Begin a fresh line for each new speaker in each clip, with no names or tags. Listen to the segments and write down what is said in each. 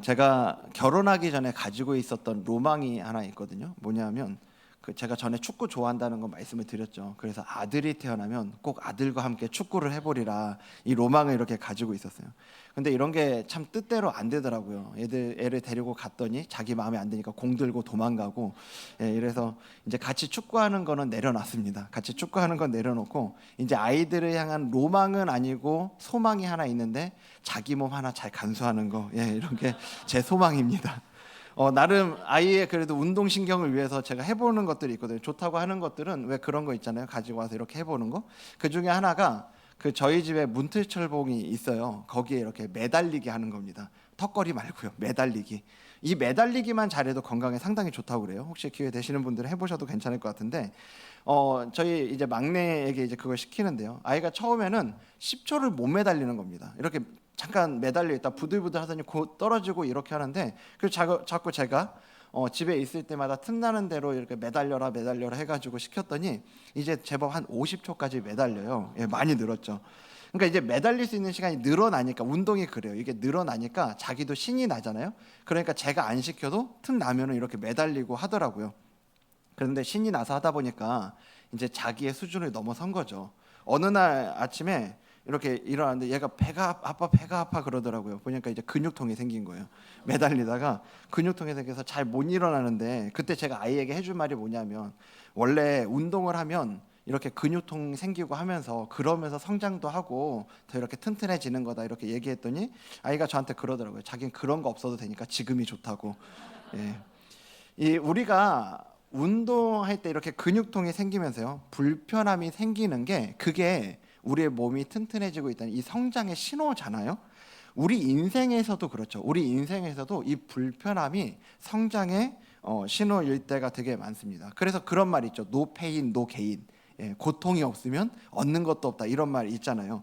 제가 결혼하기 전에 가지고 있었던 로망이 하나 있거든요. 뭐냐면 제가 전에 축구 좋아한다는 거 말씀을 드렸죠. 그래서 아들이 태어나면 꼭 아들과 함께 축구를 해보리라, 이 로망을 이렇게 가지고 있었어요. 근데 이런 게 참 뜻대로 안 되더라고요. 애를 데리고 갔더니 자기 마음에 안 드니까 공 들고 도망가고, 이래서 이제 같이 축구하는 거는 내려놨습니다. 같이 축구하는 건 내려놓고 이제 아이들을 향한 로망은 아니고 소망이 하나 있는데, 자기 몸 하나 잘 간수하는 거, 이런 게 제 소망입니다. 나름 아이의 그래도 운동신경을 위해서 제가 해보는 것들이 있거든요. 좋다고 하는 것들은 왜 그런 거 있잖아요. 가지고 와서 이렇게 해보는 거. 그 중에 하나가 저희 집에 문틀철봉이 있어요. 거기에 이렇게 매달리기 하는 겁니다. 턱걸이 말고요. 매달리기. 이 매달리기만 잘해도 건강에 상당히 좋다고 그래요. 혹시 기회 되시는 분들은 해보셔도 괜찮을 것 같은데, 저희 이제 막내에게 이제 그걸 시키는데요. 아이가 처음에는 10초를 못 매달리는 겁니다. 이렇게 잠깐 매달려 있다 부들부들 하더니 곧 떨어지고 이렇게 하는데, 그래서 자꾸 제가 집에 있을 때마다 틈나는 대로 이렇게 매달려라 해가지고 시켰더니 이제 제법 한 50초까지 매달려요. 많이 늘었죠. 그러니까 이제 매달릴 수 있는 시간이 늘어나니까, 운동이 그래요. 이게 늘어나니까 자기도 신이 나잖아요. 그러니까 제가 안 시켜도 틈 나면은 이렇게 매달리고 하더라고요. 그런데 신이 나서 하다 보니까 이제 자기의 수준을 넘어선 거죠. 어느 날 아침에 이렇게 일어났는데 얘가 배가 아파 그러더라고요. 보니까 이제 근육통이 생긴 거예요. 매달리다가 근육통이 생겨서 잘 못 일어나는데, 그때 제가 아이에게 해줄 말이 뭐냐면, 원래 운동을 하면 이렇게 근육통 생기고 하면서 그러면서 성장도 하고 더 이렇게 튼튼해지는 거다, 이렇게 얘기했더니 아이가 저한테 그러더라고요. 자기는 그런 거 없어도 되니까 지금이 좋다고. 우리가 운동할 때 이렇게 근육통이 생기면서요, 불편함이 생기는 게, 그게 우리의 몸이 튼튼해지고 있다는 이 성장의 신호잖아요. 우리 인생에서도 그렇죠. 우리 인생에서도 이 불편함이 성장의 신호일 때가 되게 많습니다. 그래서 그런 말 있죠. No pain, no gain. 고통이 없으면 얻는 것도 없다, 이런 말 있잖아요.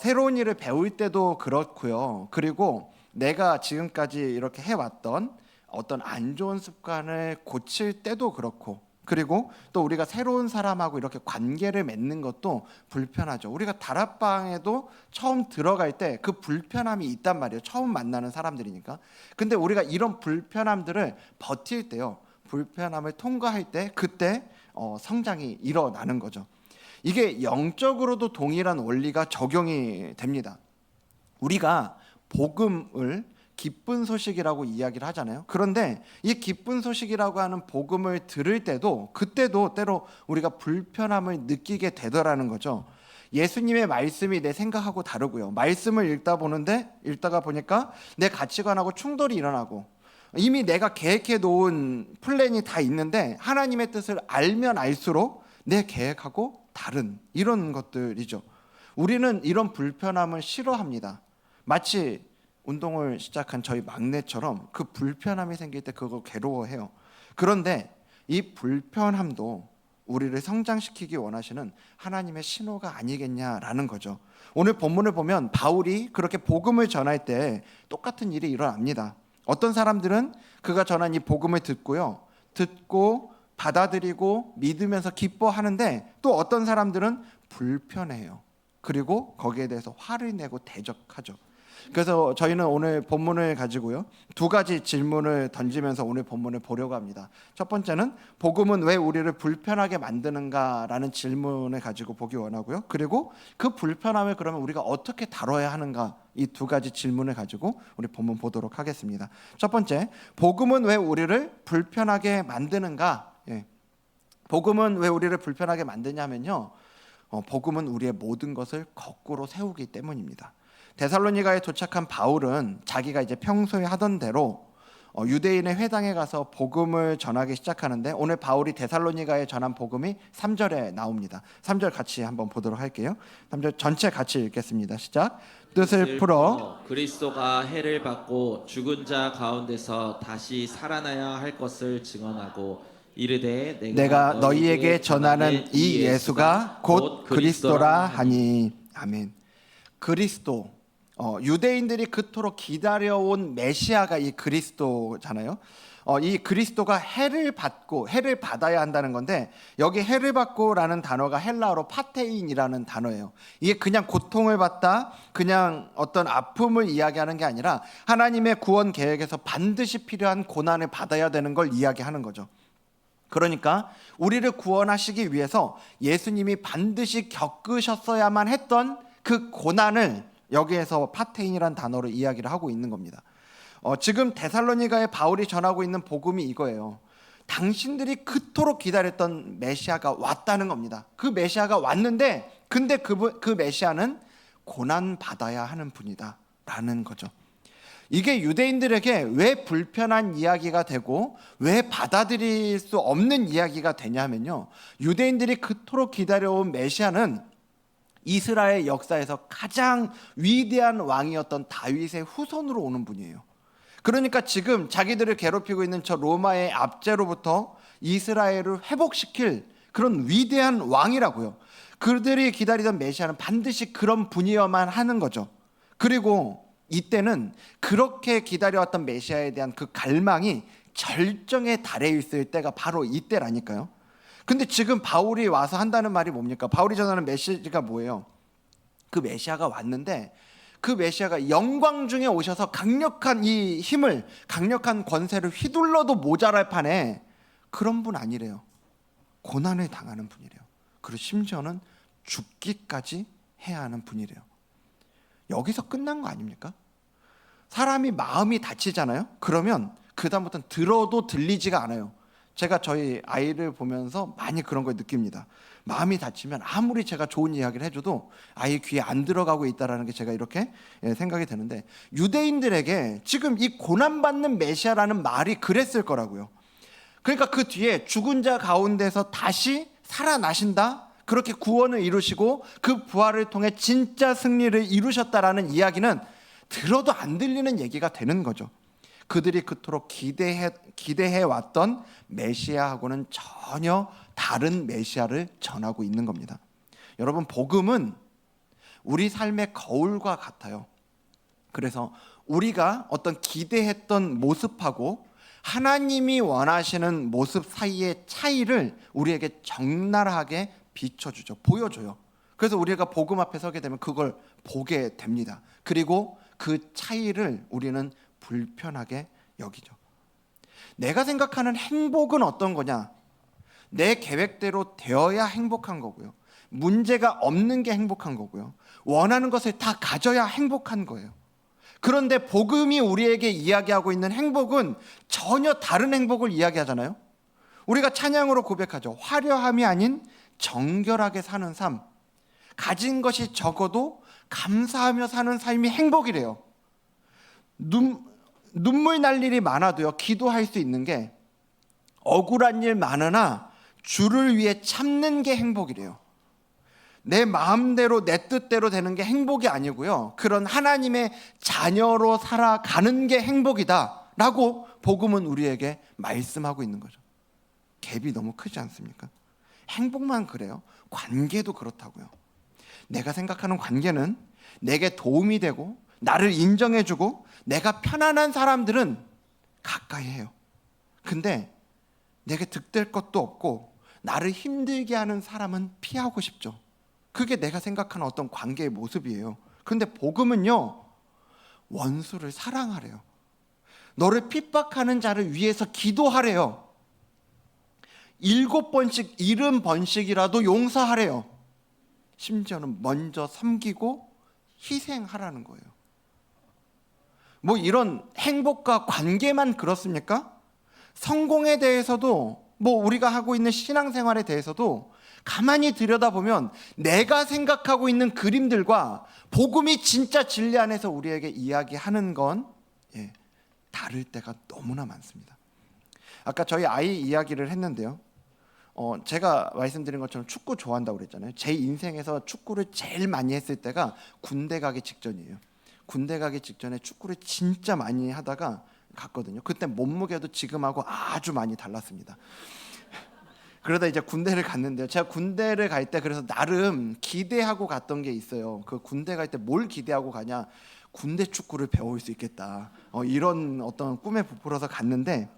새로운 일을 배울 때도 그렇고요. 그리고 내가 지금까지 이렇게 해왔던 어떤 안 좋은 습관을 고칠 때도 그렇고, 그리고 또 우리가 새로운 사람하고 이렇게 관계를 맺는 것도 불편하죠. 우리가 다락방에도 처음 들어갈 때 그 불편함이 있단 말이에요. 처음 만나는 사람들이니까. 근데 우리가 이런 불편함들을 버틸 때요, 불편함을 통과할 때, 그때 성장이 일어나는 거죠. 이게 영적으로도 동일한 원리가 적용이 됩니다. 우리가 복음을 기쁜 소식이라고 이야기를 하잖아요. 그런데 이 기쁜 소식이라고 하는 복음을 들을 때도, 그때도 때로 우리가 불편함을 느끼게 되더라는 거죠. 예수님의 말씀이 내 생각하고 다르고요. 말씀을 읽다가 보니까 내 가치관하고 충돌이 일어나고, 이미 내가 계획해 놓은 플랜이 다 있는데 하나님의 뜻을 알면 알수록 내 계획하고 다른, 이런 것들이죠. 우리는 이런 불편함을 싫어합니다. 마치 운동을 시작한 저희 막내처럼 그 불편함이 생길 때 그걸 괴로워해요. 그런데 이 불편함도 우리를 성장시키기 원하시는 하나님의 신호가 아니겠냐라는 거죠. 오늘 본문을 보면 바울이 그렇게 복음을 전할 때 똑같은 일이 일어납니다. 어떤 사람들은 그가 전한 이 복음을 듣고 받아들이고 믿으면서 기뻐하는데, 또 어떤 사람들은 불편해요. 그리고 거기에 대해서 화를 내고 대적하죠. 그래서 저희는 오늘 본문을 가지고요, 두 가지 질문을 던지면서 오늘 본문을 보려고 합니다. 첫 번째는 복음은 왜 우리를 불편하게 만드는가라는 질문을 가지고 보기 원하고요. 그리고 그 불편함을 그러면 우리가 어떻게 다뤄야 하는가, 이 두 가지 질문을 가지고 우리 본문 보도록 하겠습니다. 첫 번째, 복음은 왜 우리를 불편하게 만드는가? 복음은 왜 우리를 불편하게 만드냐면요, 복음은 우리의 모든 것을 거꾸로 세우기 때문입니다. 데살로니가에 도착한 바울은 자기가 이제 평소에 하던 대로 유대인의 회당에 가서 복음을 전하기 시작하는데, 오늘 바울이 데살로니가에 전한 복음이 3절에 나옵니다. 3절 같이 한번 보도록 할게요. 3절 전체 같이 읽겠습니다. 시작. 뜻을 풀어
그리스도가 해를 받고 죽은 자 가운데서 다시 살아나야 할 것을 증언하고 이르되
내가 너희에게 전하는 이 예수가 곧 그리스도라 하니. 아멘. 그리스도, 유대인들이 그토록 기다려온 메시아가 이 그리스도잖아요. 이 그리스도가 해를 받아야 한다는 건데, 여기 해를 받고라는 단어가 헬라어로 파테인이라는 단어예요. 이게 그냥 고통을 받다, 그냥 어떤 아픔을 이야기하는 게 아니라 하나님의 구원 계획에서 반드시 필요한 고난을 받아야 되는 걸 이야기하는 거죠. 그러니까 우리를 구원하시기 위해서 예수님이 반드시 겪으셨어야만 했던 그 고난을 여기에서 파테인이라는 단어로 이야기를 하고 있는 겁니다. 지금 데살로니가에 바울이 전하고 있는 복음이 이거예요. 당신들이 그토록 기다렸던 메시아가 왔다는 겁니다. 그 메시아가 왔는데, 근데 그 메시아는 고난 받아야 하는 분이다 라는 거죠. 이게 유대인들에게 왜 불편한 이야기가 되고 왜 받아들일 수 없는 이야기가 되냐면요, 유대인들이 그토록 기다려온 메시아는 이스라엘 역사에서 가장 위대한 왕이었던 다윗의 후손으로 오는 분이에요. 그러니까 지금 자기들을 괴롭히고 있는 저 로마의 압제로부터 이스라엘을 회복시킬 그런 위대한 왕이라고요. 그들이 기다리던 메시아는 반드시 그런 분이어야만 하는 거죠. 그리고 이때는 그렇게 기다려왔던 메시아에 대한 그 갈망이 절정에 달해 있을 때가 바로 이때라니까요. 근데 지금 바울이 와서 한다는 말이 뭡니까? 바울이 전하는 메시지가 뭐예요? 그 메시아가 왔는데, 그 메시아가 영광 중에 오셔서 강력한 이 힘을, 강력한 권세를 휘둘러도 모자랄 판에 그런 분 아니래요. 고난을 당하는 분이래요. 그리고 심지어는 죽기까지 해야 하는 분이래요. 여기서 끝난 거 아닙니까? 사람이 마음이 다치잖아요. 그러면 그다음부터는 들어도 들리지가 않아요. 제가 저희 아이를 보면서 많이 그런 걸 느낍니다. 마음이 다치면 아무리 제가 좋은 이야기를 해줘도 아이 귀에 안 들어가고 있다는 게 제가 이렇게 생각이 되는데, 유대인들에게 지금 이 고난받는 메시아라는 말이 그랬을 거라고요. 그러니까 그 뒤에 죽은 자 가운데서 다시 살아나신다, 그렇게 구원을 이루시고 그 부활을 통해 진짜 승리를 이루셨다라는 이야기는 들어도 안 들리는 얘기가 되는 거죠. 그들이 그토록 기대해 왔던 메시아하고는 전혀 다른 메시아를 전하고 있는 겁니다. 여러분, 복음은 우리 삶의 거울과 같아요. 그래서 우리가 어떤 기대했던 모습하고 하나님이 원하시는 모습 사이의 차이를 우리에게 적나라하게 비춰주죠. 보여줘요. 그래서 우리가 복음 앞에 서게 되면 그걸 보게 됩니다. 그리고 그 차이를 우리는 불편하게 여기죠. 내가 생각하는 행복은 어떤 거냐? 내 계획대로 되어야 행복한 거고요. 문제가 없는 게 행복한 거고요. 원하는 것을 다 가져야 행복한 거예요. 그런데 복음이 우리에게 이야기하고 있는 행복은 전혀 다른 행복을 이야기하잖아요. 우리가 찬양으로 고백하죠. 화려함이 아닌 정결하게 사는 삶. 가진 것이 적어도 감사하며 사는 삶이 행복이래요. 눈물 날 일이 많아도요, 기도할 수 있는 게, 억울한 일 많으나 주를 위해 참는 게 행복이래요. 내 마음대로 내 뜻대로 되는 게 행복이 아니고요, 그런 하나님의 자녀로 살아가는 게 행복이다 라고 복음은 우리에게 말씀하고 있는 거죠. 갭이 너무 크지 않습니까? 행복만 그래요? 관계도 그렇다고요. 내가 생각하는 관계는 내게 도움이 되고 나를 인정해주고 내가 편안한 사람들은 가까이 해요. 근데 내게 득될 것도 없고 나를 힘들게 하는 사람은 피하고 싶죠. 그게 내가 생각하는 어떤 관계의 모습이에요. 그런데 복음은요, 원수를 사랑하래요. 너를 핍박하는 자를 위해서 기도하래요. 7번씩 70번씩이라도 용서하래요. 심지어는 먼저 섬기고 희생하라는 거예요. 뭐 이런 행복과 관계만 그렇습니까? 성공에 대해서도, 뭐 우리가 하고 있는 신앙생활에 대해서도 가만히 들여다보면 내가 생각하고 있는 그림들과 복음이 진짜 진리 안에서 우리에게 이야기하는 건 다를 때가 너무나 많습니다. 아까 저희 아이 이야기를 했는데요, 제가 말씀드린 것처럼 축구 좋아한다고 그랬잖아요. 제 인생에서 축구를 제일 많이 했을 때가 군대 가기 직전이에요. 군대 가기 직전에 축구를 진짜 많이 하다가 갔거든요. 그때 몸무게도 지금하고 아주 많이 달랐습니다. 그러다 이제 군대를 갔는데요, 제가 군대를 갈 때 그래서 나름 기대하고 갔던 게 있어요. 그 군대 갈 때 뭘 기대하고 가냐, 군대 축구를 배울 수 있겠다. 이런 어떤 꿈에 부풀어서 갔는데,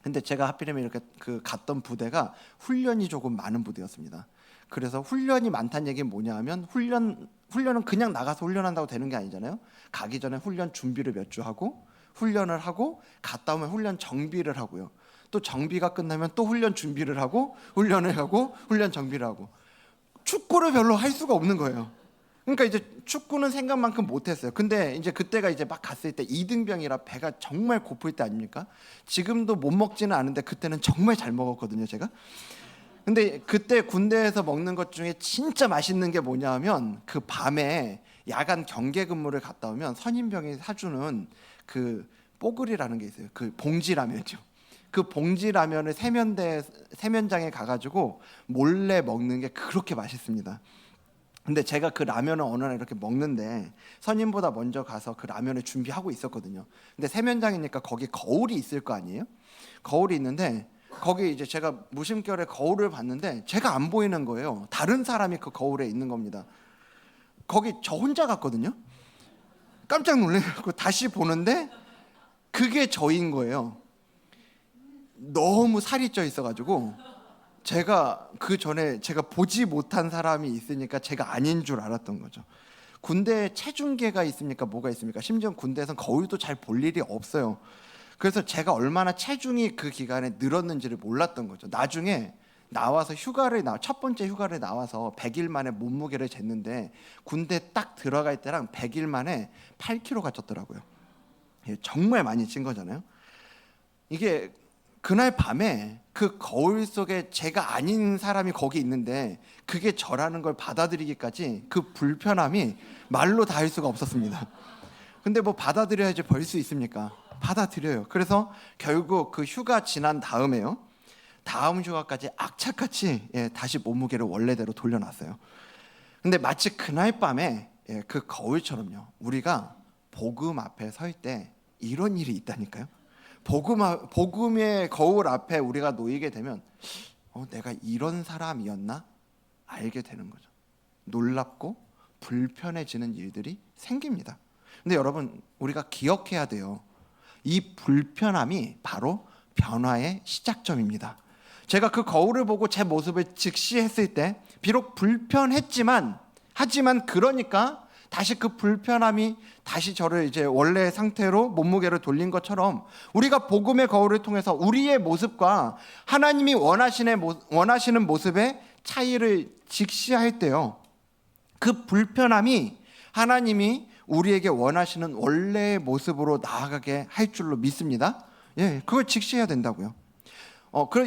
근데 제가 하필이면 이렇게 그 갔던 부대가 훈련이 조금 많은 부대였습니다. 그래서 훈련이 많다는 얘기는 뭐냐 하면 훈련은 그냥 나가서 훈련한다고 되는 게 아니잖아요. 가기 전에 훈련 준비를 몇 주 하고 훈련을 하고 갔다 오면 훈련 정비를 하고요. 또 정비가 끝나면 또 훈련 준비를 하고 훈련을 하고 훈련 정비를 하고 축구를 별로 할 수가 없는 거예요. 그러니까 이제 축구는 생각만큼 못했어요. 근데 이제 그때가 이제 막 갔을 때 이등병이라 배가 정말 고플 때 아닙니까? 지금도 못 먹지는 않은데 그때는 정말 잘 먹었거든요, 제가. 근데 그때 군대에서 먹는 것 중에 진짜 맛있는 게 뭐냐 하면 그 밤에 야간 경계 근무를 갔다 오면 선임병이 사주는 그 뽀글이라는 게 있어요. 그 봉지라면이죠. 그 봉지라면을 세면장에 가가지고 몰래 먹는 게 그렇게 맛있습니다. 근데 제가 그 라면을 어느 날 이렇게 먹는데 선임보다 먼저 가서 그 라면을 준비하고 있었거든요. 근데 세면장이니까 거기 거울이 있을 거 아니에요? 거울이 있는데 거기 이제 제가 무심결에 거울을 봤는데 제가 안 보이는 거예요. 다른 사람이 그 거울에 있는 겁니다. 거기 저 혼자 갔거든요. 깜짝 놀래고 다시 보는데 그게 저인 거예요. 너무 살이 쪄 있어가지고 제가 그 전에 제가 보지 못한 사람이 있으니까 제가 아닌 줄 알았던 거죠. 군대에 체중계가 있습니까? 뭐가 있습니까? 심지어 군대에서는 거울도 잘 볼 일이 없어요. 그래서 제가 얼마나 체중이 그 기간에 늘었는지를 몰랐던 거죠. 나중에 나와서 첫 번째 휴가를 나와서 100일 만에 몸무게를 쟀는데 군대 딱 들어갈 때랑 100일 만에 8kg가 쪘더라고요. 정말 많이 찐 거잖아요. 이게 그날 밤에 그 거울 속에 제가 아닌 사람이 거기 있는데 그게 저라는 걸 받아들이기까지 그 불편함이 말로 다 할 수가 없었습니다. 근데 뭐 받아들여야지 벌 수 있습니까? 받아들여요. 그래서 결국 그 휴가 지난 다음에요. 다음 휴가까지 악착같이 다시 몸무게를 원래대로 돌려놨어요. 근데 마치 그날 밤에 그 거울처럼요. 우리가 복음 앞에 설 때 이런 일이 있다니까요. 복음의 거울 앞에 우리가 놓이게 되면 내가 이런 사람이었나? 알게 되는 거죠. 놀랍고 불편해지는 일들이 생깁니다. 근데 여러분 우리가 기억해야 돼요. 이 불편함이 바로 변화의 시작점입니다. 제가 그 거울을 보고 제 모습을 직시했을 때 비록 불편했지만 그러니까 다시 그 불편함이 다시 저를 이제 원래 상태로 몸무게를 돌린 것처럼 우리가 복음의 거울을 통해서 우리의 모습과 하나님이 원하시는 모습의 차이를 직시할 때요. 그 불편함이 하나님이 우리에게 원하시는 원래의 모습으로 나아가게 할 줄로 믿습니다. 그걸 직시해야 된다고요.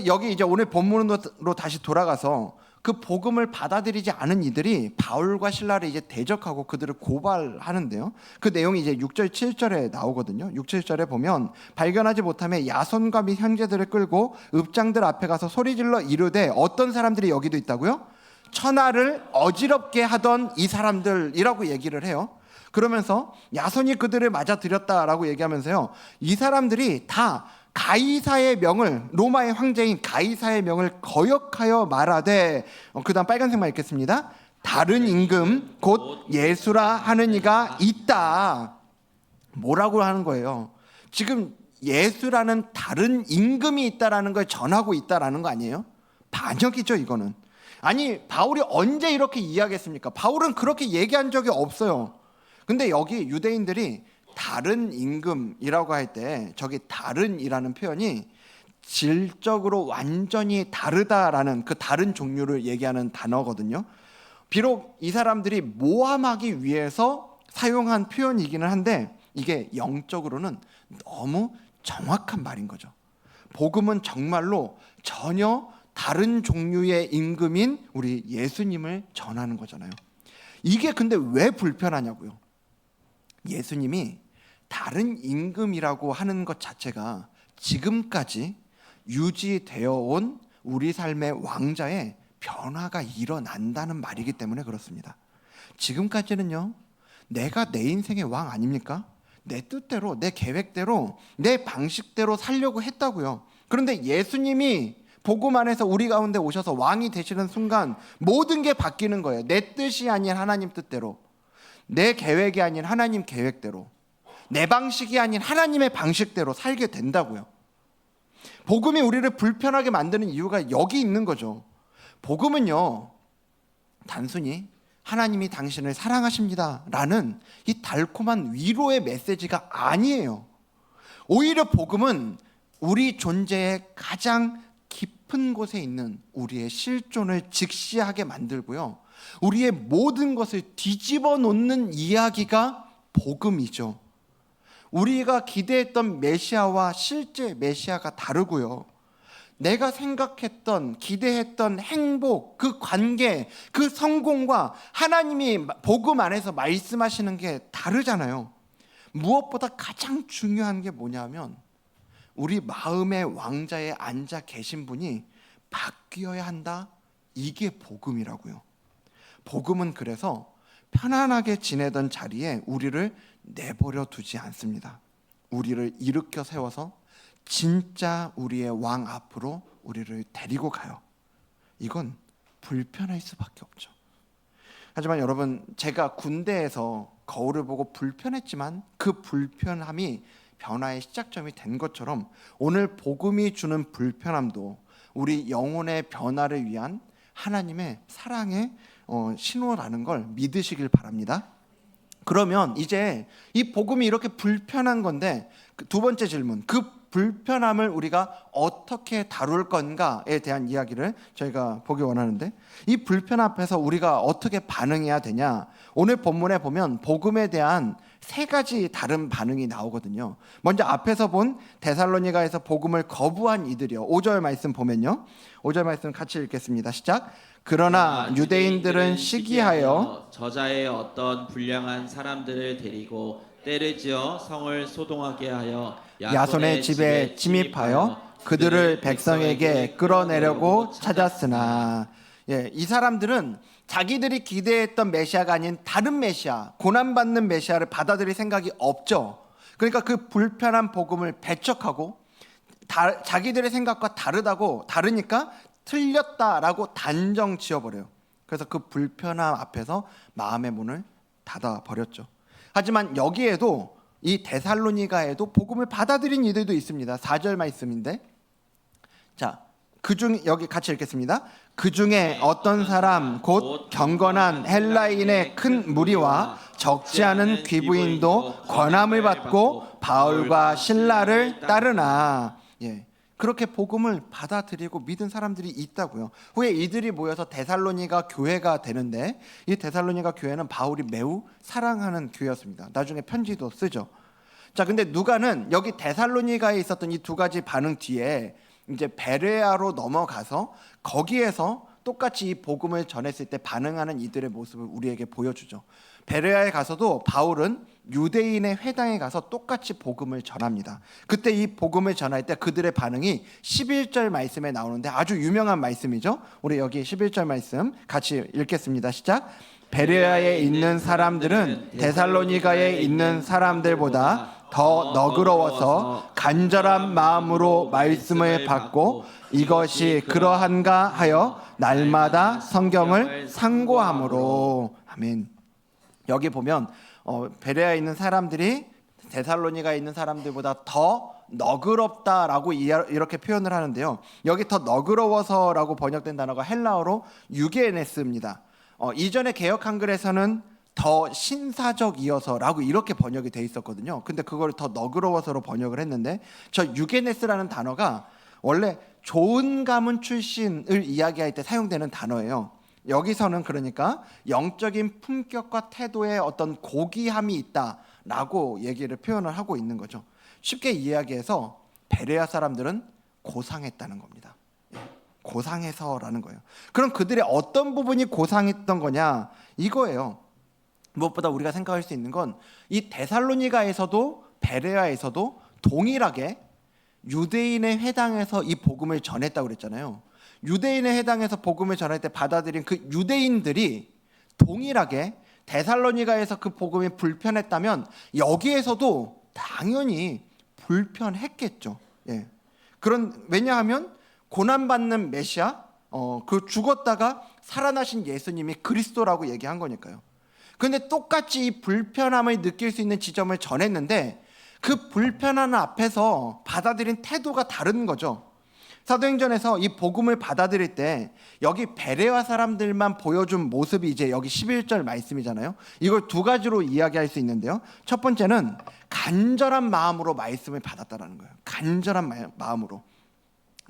여기 이제 오늘 본문으로 다시 돌아가서 그 복음을 받아들이지 않은 이들이 바울과 실라를 이제 대적하고 그들을 고발하는데요. 그 내용이 이제 6절 7절에 나오거든요. 6, 7절에 보면 발견하지 못하며 야손과 및 형제들을 끌고 읍장들 앞에 가서 소리질러 이르되 어떤 사람들이 여기도 있다고요? 천하를 어지럽게 하던 이 사람들이라고 얘기를 해요. 그러면서 야손이 그들을 맞아들였다라고 얘기하면서요. 이 사람들이 다 가이사의 명을, 로마의 황제인 가이사의 명을 거역하여 말하되, 그다음 빨간색만 읽겠습니다. 다른 임금 곧 예수라 하는 이가 있다. 뭐라고 하는 거예요? 지금 예수라는 다른 임금이 있다라는 걸 전하고 있다라는 거 아니에요? 반역이죠, 이거는. 아니, 바울이 언제 이렇게 이야기했습니까? 바울은 그렇게 얘기한 적이 없어요. 근데 여기 유대인들이 다른 임금이라고 할 때 저기 다른이라는 표현이 질적으로 완전히 다르다라는 그 다른 종류를 얘기하는 단어거든요. 비록 이 사람들이 모함하기 위해서 사용한 표현이기는 한데 이게 영적으로는 너무 정확한 말인 거죠. 복음은 정말로 전혀 다른 종류의 임금인 우리 예수님을 전하는 거잖아요. 이게 근데 왜 불편하냐고요. 예수님이 다른 임금이라고 하는 것 자체가 지금까지 유지되어 온 우리 삶의 왕자의 변화가 일어난다는 말이기 때문에 그렇습니다. 지금까지는요, 내가 내 인생의 왕 아닙니까? 내 뜻대로, 내 계획대로, 내 방식대로 살려고 했다고요. 그런데 예수님이 복음 안에서 우리 가운데 오셔서 왕이 되시는 순간 모든 게 바뀌는 거예요. 내 뜻이 아닌 하나님 뜻대로. 내 계획이 아닌 하나님 계획대로, 내 방식이 아닌 하나님의 방식대로 살게 된다고요. 복음이 우리를 불편하게 만드는 이유가 여기 있는 거죠. 복음은요, 단순히 하나님이 당신을 사랑하십니다 라는 이 달콤한 위로의 메시지가 아니에요. 오히려 복음은 우리 존재의 가장 깊은 곳에 있는 우리의 실존을 직시하게 만들고요, 우리의 모든 것을 뒤집어 놓는 이야기가 복음이죠. 우리가 기대했던 메시아와 실제 메시아가 다르고요, 내가 생각했던, 기대했던 행복, 그 관계, 그 성공과 하나님이 복음 안에서 말씀하시는 게 다르잖아요. 무엇보다 가장 중요한 게 뭐냐면 우리 마음의 왕자에 앉아 계신 분이 바뀌어야 한다. 이게 복음이라고요. 복음은 그래서 편안하게 지내던 자리에 우리를 내버려 두지 않습니다. 우리를 일으켜 세워서 진짜 우리의 왕 앞으로 우리를 데리고 가요. 이건 불편할 수밖에 없죠. 하지만 여러분, 제가 군대에서 거울을 보고 불편했지만 그 불편함이 변화의 시작점이 된 것처럼 오늘 복음이 주는 불편함도 우리 영혼의 변화를 위한 하나님의 사랑의 신호라는 걸 믿으시길 바랍니다. 그러면 이제 이 복음이 이렇게 불편한 건데, 두 번째 질문, 그 불편함을 우리가 어떻게 다룰 건가에 대한 이야기를 저희가 보기 원하는데, 이 불편 앞에서 우리가 어떻게 반응해야 되냐, 오늘 본문에 보면 복음에 대한 세 가지 다른 반응이 나오거든요. 먼저 앞에서 본 데살로니가에서 복음을 거부한 이들이요, 5절 말씀 보면요, 5절 말씀 같이 읽겠습니다. 시작. 그러나 유대인들은 시기하여
저자의 어떤 불량한 사람들을 데리고 때를 지어 성을 소동하게 하여
야손의 집에 침입하여 그들을 백성에게 끌어내려고 찾았으나, 이 사람들은 자기들이 기대했던 메시아가 아닌 다른 메시아, 고난받는 메시아를 받아들일 생각이 없죠. 그러니까 그 불편한 복음을 배척하고 자기들의 생각과 다르니까 틀렸다라고 단정 지어버려요. 그래서 그 불편함 앞에서 마음의 문을 닫아버렸죠. 하지만 여기에도, 이 데살로니가에도 복음을 받아들인 이들도 있습니다. 4절 말씀인데, 자, 그중 여기 같이 읽겠습니다. 그 중에 어떤 사람 곧 경건한 헬라인의 큰 무리와 적지 않은 귀부인도 권함을 받고 바울과 실라를 따르나. 그렇게 복음을 받아들이고 믿은 사람들이 있다고요. 후에 이들이 모여서 데살로니가 교회가 되는데, 이 데살로니가 교회는 바울이 매우 사랑하는 교회였습니다. 나중에 편지도 쓰죠. 자, 근데 누가는 여기 데살로니가에 있었던 이 두 가지 반응 뒤에 이제 베레아로 넘어가서 거기에서 똑같이 이 복음을 전했을 때 반응하는 이들의 모습을 우리에게 보여주죠. 베레아에 가서도 바울은 유대인의 회당에 가서 똑같이 복음을 전합니다. 그때 이 복음을 전할 때 그들의 반응이 11절 말씀에 나오는데 아주 유명한 말씀이죠. 우리 여기 11절 말씀 같이 읽겠습니다. 시작. 베레아에 있는 사람들은 데살로니가에 있는 사람들보다 더 너그러워서 간절한 마음으로 말씀을 받고 이것이 그러한가 하여 날마다 성경을 상고함으로. 아멘. 여기 보면 베레아에 있는 사람들이 데살로니가에 있는 사람들보다 더 너그럽다라고 이렇게 표현을 하는데요. 여기 더 너그러워서라고 번역된 단어가 헬라어로 유게네스입니다. 이전에 개역 한글에서는 더 신사적이어서라고 이렇게 번역이 돼 있었거든요. 근데 그걸 더 너그러워서로 번역을 했는데, 저 유게네스라는 단어가 원래 좋은 가문 출신을 이야기할 때 사용되는 단어예요. 여기서는 그러니까 영적인 품격과 태도에 어떤 고귀함이 있다라고 얘기를 표현을 하고 있는 거죠. 쉽게 이야기해서 베레아 사람들은 고상했다는 겁니다. 고상해서라는 거예요. 그럼 그들의 어떤 부분이 고상했던 거냐, 이거예요. 무엇보다 우리가 생각할 수 있는 건 이 데살로니가에서도 베레아에서도 동일하게 유대인의 회당에서 이 복음을 전했다고 그랬잖아요. 유대인의 회당에서 복음을 전할 때 받아들인 그 유대인들이 동일하게 데살로니가에서 그 복음이 불편했다면 여기에서도 당연히 불편했겠죠. 왜냐하면 고난받는 메시아, 그 죽었다가 살아나신 예수님이 그리스도라고 얘기한 거니까요. 근데 똑같이 이 불편함을 느낄 수 있는 지점을 전했는데 그 불편함 앞에서 받아들인 태도가 다른 거죠. 사도행전에서 이 복음을 받아들일 때 여기 베레아 사람들만 보여준 모습이 이제 여기 11절 말씀이잖아요. 이걸 두 가지로 이야기할 수 있는데요. 첫 번째는 간절한 마음으로 말씀을 받았다라는 거예요. 간절한 마음으로.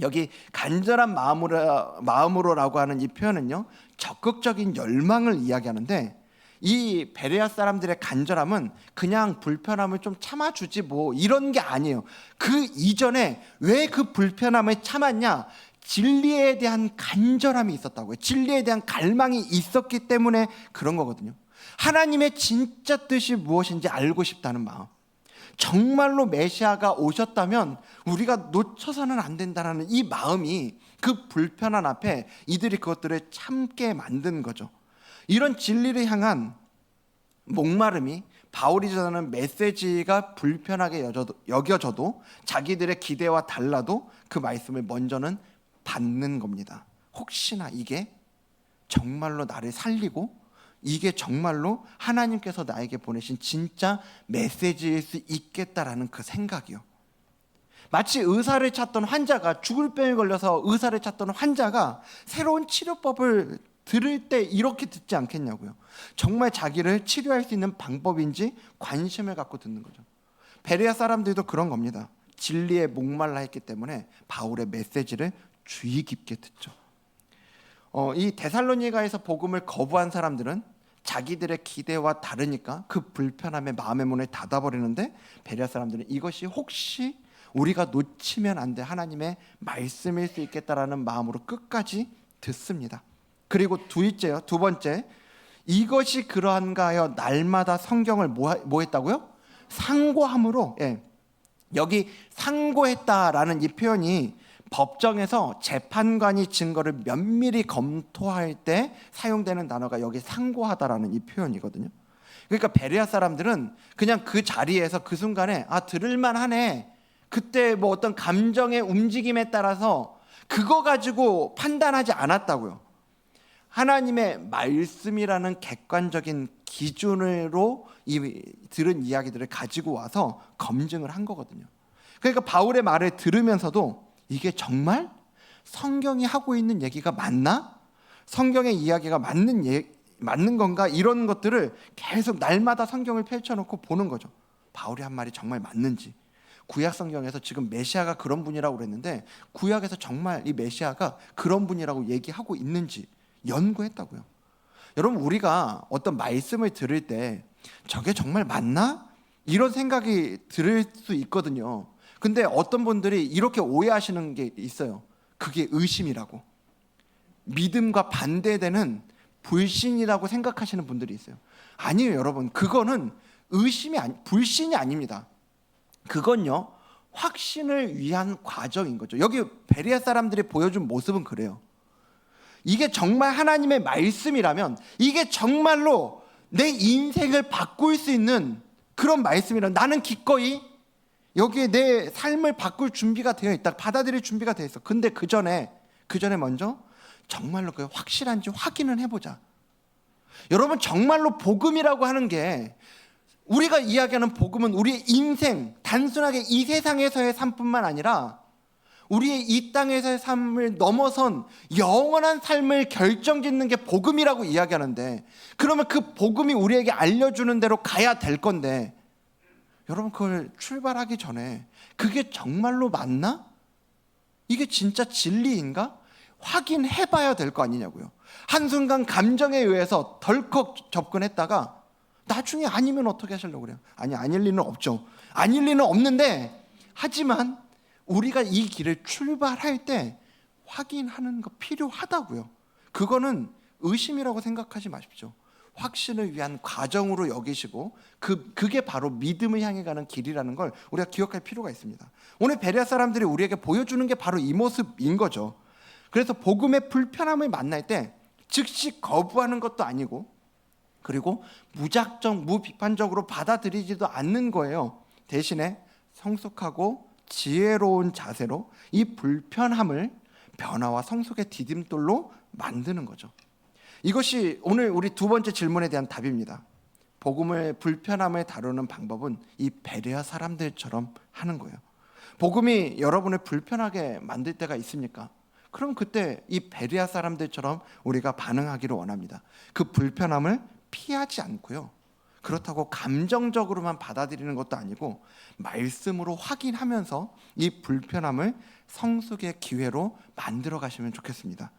여기 간절한 마음으로라고 하는 이 표현은요, 적극적인 열망을 이야기하는데, 이 베레아 사람들의 간절함은 그냥 불편함을 좀 참아주지 뭐 이런 게 아니에요. 그 이전에 왜 그 불편함을 참았냐? 진리에 대한 간절함이 있었다고요. 진리에 대한 갈망이 있었기 때문에 그런 거거든요. 하나님의 진짜 뜻이 무엇인지 알고 싶다는 마음. 정말로 메시아가 오셨다면 우리가 놓쳐서는 안 된다는 이 마음이 그 불편한 앞에 이들이 그것들을 참게 만든 거죠. 이런 진리를 향한 목마름이 바울이 전하는 메시지가 불편하게 여겨져도 자기들의 기대와 달라도 그 말씀을 먼저는 받는 겁니다. 혹시나 이게 정말로 나를 살리고 이게 정말로 하나님께서 나에게 보내신 진짜 메시지일 수 있겠다라는 그 생각이요. 마치 의사를 찾던 환자가, 죽을 병에 걸려서 의사를 찾던 환자가 새로운 치료법을 들을 때 이렇게 듣지 않겠냐고요. 정말 자기를 치료할 수 있는 방법인지 관심을 갖고 듣는 거죠. 베레아 사람들도 그런 겁니다. 진리에 목말라 했기 때문에 바울의 메시지를 주의 깊게 듣죠. 이 데살로니가에서 복음을 거부한 사람들은 자기들의 기대와 다르니까 그 불편함에 마음의 문을 닫아버리는데, 베레아 사람들은 이것이 혹시 우리가 놓치면 안 돼 하나님의 말씀일 수 있겠다라는 마음으로 끝까지 듣습니다. 그리고 두 번째, 이것이 그러한가 하여 날마다 성경을 뭐 했다고요? 상고함으로. 여기 상고했다라는 이 표현이 법정에서 재판관이 증거를 면밀히 검토할 때 사용되는 단어가 여기 상고하다라는 이 표현이거든요. 그러니까 베레아 사람들은 그냥 그 자리에서 그 순간에 들을만하네, 그때 뭐 어떤 감정의 움직임에 따라서 그거 가지고 판단하지 않았다고요. 하나님의 말씀이라는 객관적인 기준으로 들은 이야기들을 가지고 와서 검증을 한 거거든요. 그러니까 바울의 말을 들으면서도 이게 정말 성경이 하고 있는 얘기가 맞나? 성경의 이야기가 맞는 건가? 이런 것들을 계속 날마다 성경을 펼쳐놓고 보는 거죠. 바울이 한 말이 정말 맞는지. 구약 성경에서 지금 메시아가 그런 분이라고 그랬는데 구약에서 정말 이 메시아가 그런 분이라고 얘기하고 있는지 연구했다고요. 여러분, 우리가 어떤 말씀을 들을 때 저게 정말 맞나? 이런 생각이 들 수 있거든요. 근데 어떤 분들이 이렇게 오해하시는 게 있어요. 그게 의심이라고, 믿음과 반대되는 불신이라고 생각하시는 분들이 있어요. 아니에요, 여러분. 그거는 불신이 아닙니다. 그건요, 확신을 위한 과정인 거죠. 여기 베레아 사람들이 보여준 모습은 그래요. 이게 정말 하나님의 말씀이라면, 이게 정말로 내 인생을 바꿀 수 있는 그런 말씀이라면 나는 기꺼이 여기에 내 삶을 바꿀 준비가 되어 있다, 받아들일 준비가 되어 있어. 근데 그 전에 먼저 정말로 그게 확실한지 확인을 해보자. 여러분, 정말로 복음이라고 하는 게, 우리가 이야기하는 복음은 우리의 인생, 단순하게 이 세상에서의 삶뿐만 아니라 우리의 이 땅에서의 삶을 넘어선 영원한 삶을 결정짓는 게 복음이라고 이야기하는데, 그러면 그 복음이 우리에게 알려주는 대로 가야 될 건데, 여러분, 그걸 출발하기 전에 그게 정말로 맞나? 이게 진짜 진리인가? 확인해봐야 될 거 아니냐고요. 한순간 감정에 의해서 덜컥 접근했다가 나중에 아니면 어떻게 하시려고 그래요? 아닐 리는 없죠. 아닐 리는 없는데, 하지만 우리가 이 길을 출발할 때 확인하는 거 필요하다고요. 그거는 의심이라고 생각하지 마십시오. 확신을 위한 과정으로 여기시고 그게 바로 믿음을 향해 가는 길이라는 걸 우리가 기억할 필요가 있습니다. 오늘 베레아 사람들이 우리에게 보여주는 게 바로 이 모습인 거죠. 그래서 복음의 불편함을 만날 때 즉시 거부하는 것도 아니고, 그리고 무작정 무비판적으로 받아들이지도 않는 거예요. 대신에 성숙하고 지혜로운 자세로 이 불편함을 변화와 성숙의 디딤돌로 만드는 거죠. 이것이 오늘 우리 두 번째 질문에 대한 답입니다. 복음을 불편함을 다루는 방법은 이 베레아 사람들처럼 하는 거예요. 복음이 여러분을 불편하게 만들 때가 있습니까? 그럼 그때 이 베레아 사람들처럼 우리가 반응하기를 원합니다. 그 불편함을 피하지 않고요. 그렇다고 감정적으로만 받아들이는 것도 아니고 말씀으로 확인하면서 이 불편함을 성숙의 기회로 만들어 가시면 좋겠습니다.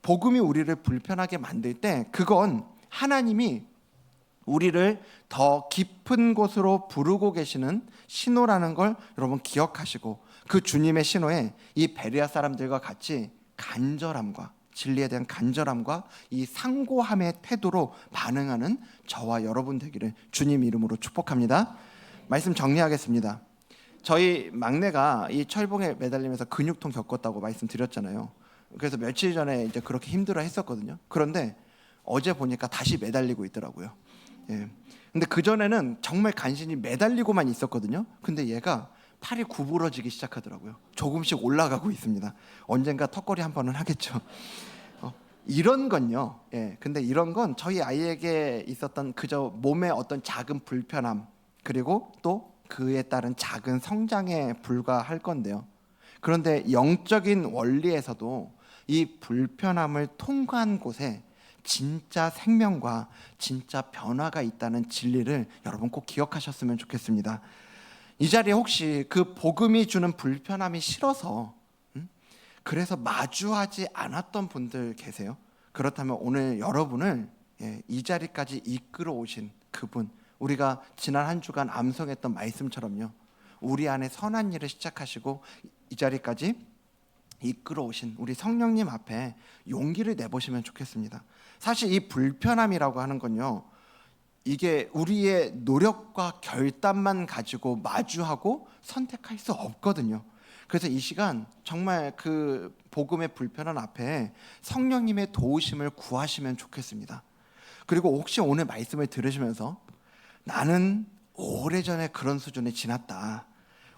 복음이 우리를 불편하게 만들 때 그건 하나님이 우리를 더 깊은 곳으로 부르고 계시는 신호라는 걸 여러분 기억하시고 그 주님의 신호에 이 베레아 사람들과 같이 간절함과 진리에 대한 간절함과 이 상고함의 태도로 반응하는 저와 여러분 되기를 주님 이름으로 축복합니다. 말씀 정리하겠습니다. 저희 막내가 이 철봉에 매달리면서 근육통 겪었다고 말씀드렸잖아요. 그래서 며칠 전에 이제 그렇게 힘들어 했었거든요. 그런데 어제 보니까 다시 매달리고 있더라고요. 예. 근데 그 전에는 정말 간신히 매달리고만 있었거든요. 근데 얘가 팔이 구부러지기 시작하더라고요. 조금씩 올라가고 있습니다. 언젠가 턱걸이 한 번은 하겠죠. 이런 건요. 예. 근데 이런 건 저희 아이에게 있었던 그저 몸의 어떤 작은 불편함 그리고 또 그에 따른 작은 성장에 불과할 건데요. 그런데 영적인 원리에서도 이 불편함을 통과한 곳에 진짜 생명과 진짜 변화가 있다는 진리를 여러분 꼭 기억하셨으면 좋겠습니다. 이 자리에 혹시 그 복음이 주는 불편함이 싫어서 그래서 마주하지 않았던 분들 계세요? 그렇다면 오늘 여러분을 이 자리까지 이끌어 오신 그분, 우리가 지난 한 주간 암송했던 말씀처럼요, 우리 안에 선한 일을 시작하시고 이 자리까지 이끌어 오신 우리 성령님 앞에 용기를 내보시면 좋겠습니다. 사실 이 불편함이라고 하는 건요, 이게 우리의 노력과 결단만 가지고 마주하고 선택할 수 없거든요. 그래서 이 시간 정말 그 복음의 불편한 앞에 성령님의 도우심을 구하시면 좋겠습니다. 그리고 혹시 오늘 말씀을 들으시면서 나는 오래전에 그런 수준에 지났다,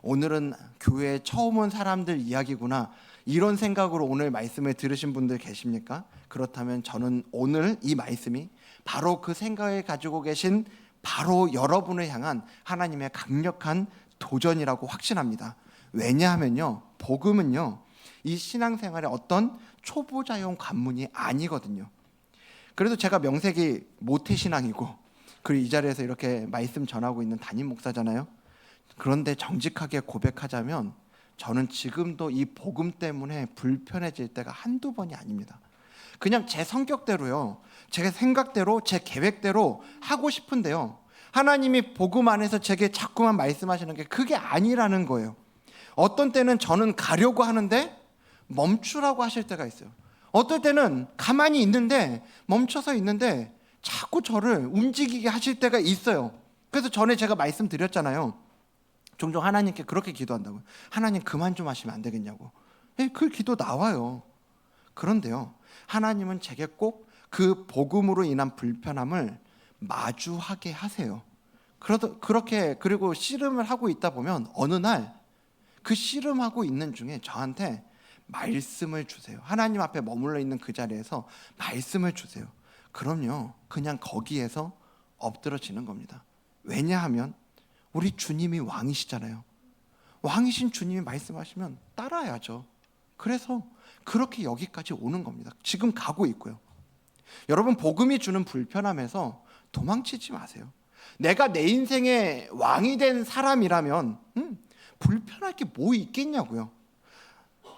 오늘은 교회에 처음 온 사람들 이야기구나, 이런 생각으로 오늘 말씀을 들으신 분들 계십니까? 그렇다면 저는 오늘 이 말씀이 바로 그 생각을 가지고 계신 바로 여러분을 향한 하나님의 강력한 도전이라고 확신합니다. 왜냐하면요, 복음은요, 이 신앙생활의 어떤 초보자용 관문이 아니거든요. 그래도 제가 명색이 모태신앙이고 그리고 이 자리에서 이렇게 말씀 전하고 있는 담임 목사잖아요. 그런데 정직하게 고백하자면 저는 지금도 이 복음 때문에 불편해질 때가 한두 번이 아닙니다. 그냥 제 성격대로요, 제 생각대로, 제 계획대로 하고 싶은데요, 하나님이 복음 안에서 제게 자꾸만 말씀하시는 게 그게 아니라는 거예요. 어떤 때는 저는 가려고 하는데 멈추라고 하실 때가 있어요. 어떨 때는 가만히 있는데 멈춰서 있는데 자꾸 저를 움직이게 하실 때가 있어요. 그래서 전에 제가 말씀드렸잖아요. 종종 하나님께 그렇게 기도한다고요. 하나님 그만 좀 하시면 안 되겠냐고. 그 기도 나와요. 그런데요, 하나님은 제게 꼭 그 복음으로 인한 불편함을 마주하게 하세요. 그렇게 그리고 씨름을 하고 있다 보면 어느 날 그 씨름하고 있는 중에 저한테 말씀을 주세요. 하나님 앞에 머물러 있는 그 자리에서 말씀을 주세요. 그럼요, 그냥 거기에서 엎드러지는 겁니다. 왜냐하면 우리 주님이 왕이시잖아요. 왕이신 주님이 말씀하시면 따라야죠. 그래서 그렇게 여기까지 오는 겁니다. 지금 가고 있고요. 여러분, 복음이 주는 불편함에서 도망치지 마세요. 내가 내 인생의 왕이 된 사람이라면 불편할 게 뭐 있겠냐고요.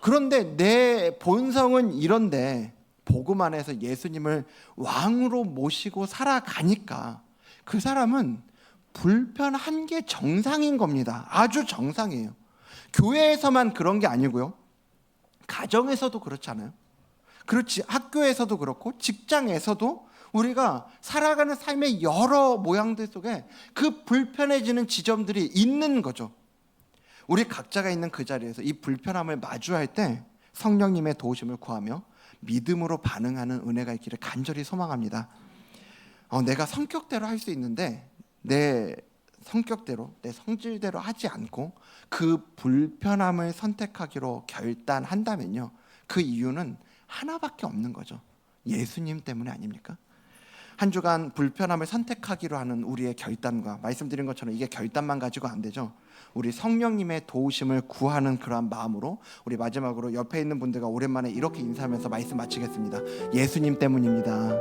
그런데 내 본성은 이런데 복음 안에서 예수님을 왕으로 모시고 살아가니까 그 사람은 불편한 게 정상인 겁니다. 아주 정상이에요. 교회에서만 그런 게 아니고요, 가정에서도 그렇지 않아요? 그렇지, 학교에서도 그렇고 직장에서도 우리가 살아가는 삶의 여러 모양들 속에 그 불편해지는 지점들이 있는 거죠. 우리 각자가 있는 그 자리에서 이 불편함을 마주할 때 성령님의 도우심을 구하며 믿음으로 반응하는 은혜가 있기를 간절히 소망합니다. 내가 성격대로 할 수 있는데 내 성격대로, 내 성질대로 하지 않고 그 불편함을 선택하기로 결단한다면요, 그 이유는 하나밖에 없는 거죠. 예수님 때문에 아닙니까? 한 주간 불편함을 선택하기로 하는 우리의 결단과, 말씀드린 것처럼 이게 결단만 가지고 안 되죠. 우리 성령님의 도우심을 구하는 그러한 마음으로 우리 마지막으로 옆에 있는 분들과 오랜만에 이렇게 인사하면서 말씀 마치겠습니다. 예수님 때문입니다.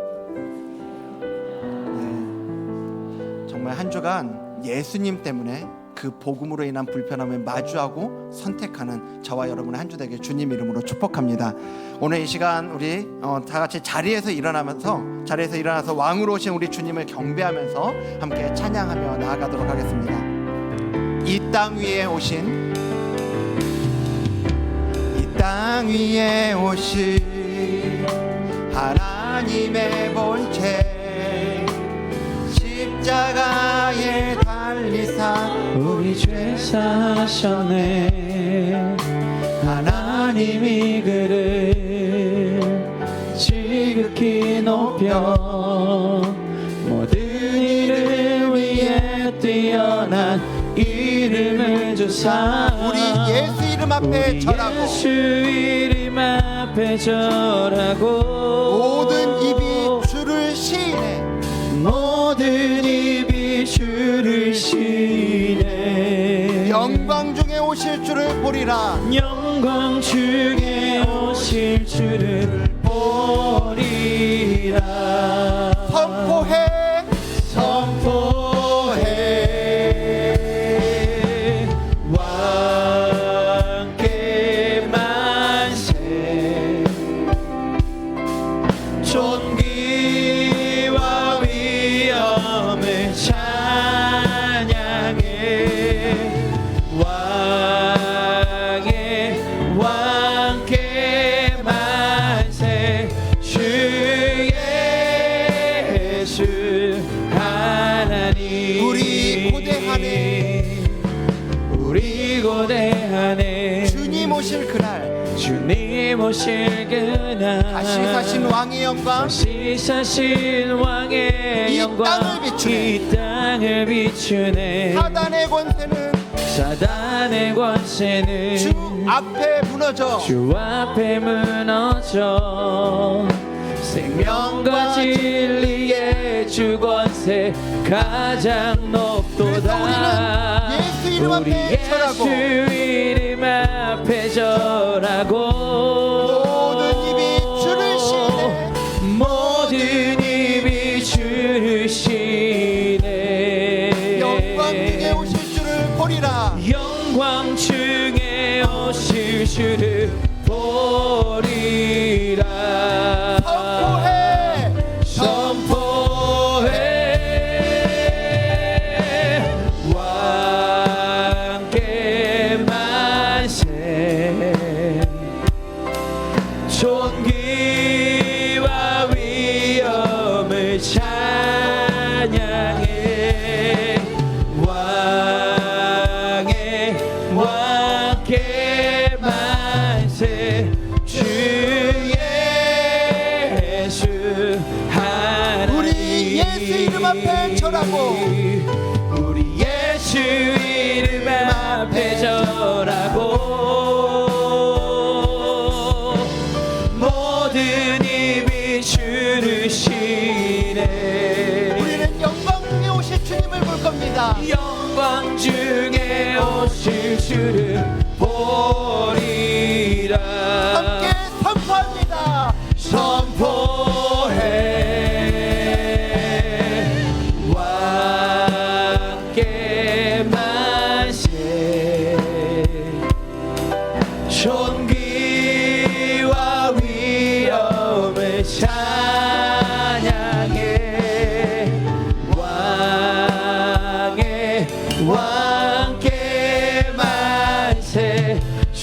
네. 정말 한 주간 예수님 때문에 그 복음으로 인한 불편함을 마주하고 선택하는 저와 여러분의 한 주 되길 주님 이름으로 축복합니다. 오늘 이 시간 우리 다 같이 자리에서 일어나서 왕으로 오신 우리 주님을 경배하면서 함께 찬양하며 나아가도록 하겠습니다. 이 땅 위에 오신 하나님의 본체 십자가에 달리사
우리 죄 사하셨네. 하나님이 그를 지극히 높여 모든 일을 위해 뛰어난 이름을 주사
우리 예수 이름 앞에 절하고
예수 이름 앞에 절하고
모든 입이 주를 시인해
모든 입이 주를 시인해
영광 중에 오실 줄을 보리라.
영광 중에 오실 줄을 보리라.
선포해
왕께 만세 존귀와 위엄을 찬양해 왕께 만세 주 예수 하나님 우리 고대하네
주님 오실 그날
주님 오실 그날
다시 사신 왕의 영광
다시 사신 왕의
이
영광
땅을 비추네.
이 땅을 비추네 사단의 권세는
주 앞에 무너져
주 앞에 무너져 생명과 진리의 주 권세 가장 높도다.
그래서 우리는 예수 이름 앞에
우리
절하고
예수 이름 앞에 절하고
모든 입이 주를 시인해
모든 입이 주를 시인해
영광 중에 오실 줄을 보리라.
영광 중에 오실 줄을 보리라. 선포해 왕께 만세 존귀와 위엄을 찬양해 왕께 만세 주 예수 하나님
우리 예수 이름 앞에 절하고
우리 예수 이름 앞에 절하고 모든 입이 주를 시네
우리는 영광 중에 오실 주님을 볼 겁니다.
영광 중에 오실 주를 보리라.
함께 선포합니다.
선포해 왕께 만세 존귀와 위엄을 찬양해 왕께 만세 주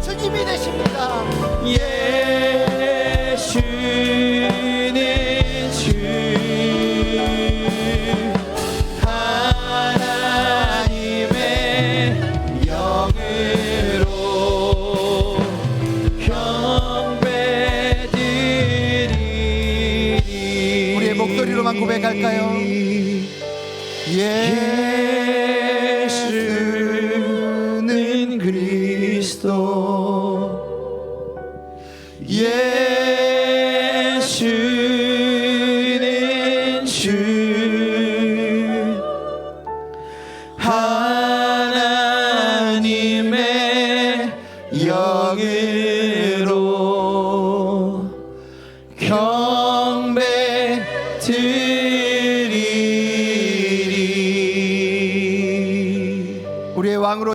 주님이 되십니다.
예수는 주 하나님의 영으로 경배드리니.
우리의 목소리로만 고백할까요? 예수는 그리스도, 예수는 주 하나님의 영으로 경배드리리. 우리의 왕으로